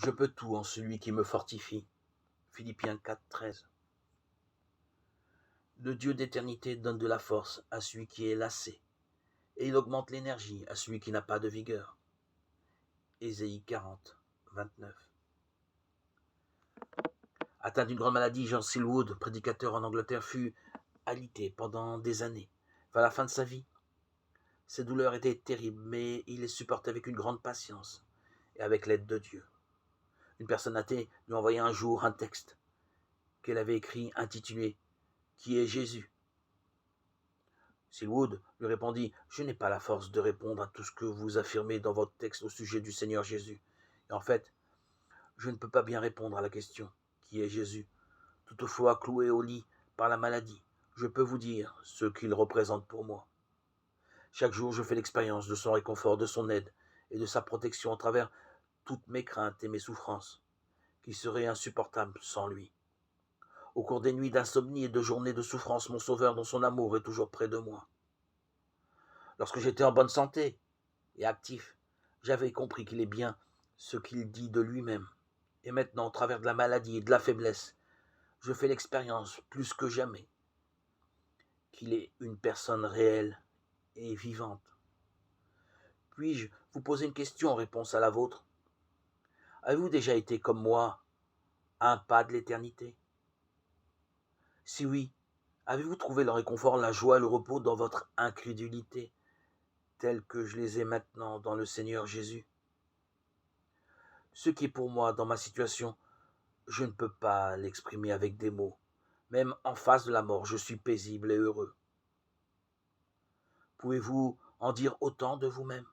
Je peux tout en celui qui me fortifie. Philippiens 4, 13. Le Dieu d'éternité donne de la force à celui qui est lassé, et il augmente l'énergie à celui qui n'a pas de vigueur. Ésaïe 40, 29. Atteint d'une grande maladie, John Silwood, prédicateur en Angleterre, fut alité pendant des années. Vers la fin de sa vie, ses douleurs étaient terribles, mais il les supportait avec une grande patience et avec l'aide de Dieu. Une personne athée lui envoya un jour un texte qu'elle avait écrit intitulé « Qui est Jésus ?» Silwood lui répondit « Je n'ai pas la force de répondre à tout ce que vous affirmez dans votre texte au sujet du Seigneur Jésus. Et en fait, je ne peux pas bien répondre à la question « Qui est Jésus ?» Toutefois, cloué au lit par la maladie, je peux vous dire ce qu'il représente pour moi. Chaque jour, je fais l'expérience de son réconfort, de son aide et de sa protection à travers toutes mes craintes et mes souffrances, qui seraient insupportables sans lui. Au cours des nuits d'insomnie et de journées de souffrance, mon Sauveur, dans son amour, est toujours près de moi. Lorsque j'étais en bonne santé et actif, j'avais compris qu'il est bien ce qu'il dit de lui-même. Et maintenant, au travers de la maladie et de la faiblesse, je fais l'expérience plus que jamais qu'il est une personne réelle et vivante. Puis-je vous poser une question en réponse à la vôtre? Avez-vous déjà été comme moi, à un pas de l'éternité? Si oui, avez-vous trouvé le réconfort, la joie et le repos dans votre incrédulité, tels que je les ai maintenant dans le Seigneur Jésus? Ce qui est pour moi dans ma situation, je ne peux pas l'exprimer avec des mots. Même en face de la mort, je suis paisible et heureux. Pouvez-vous en dire autant de vous-même?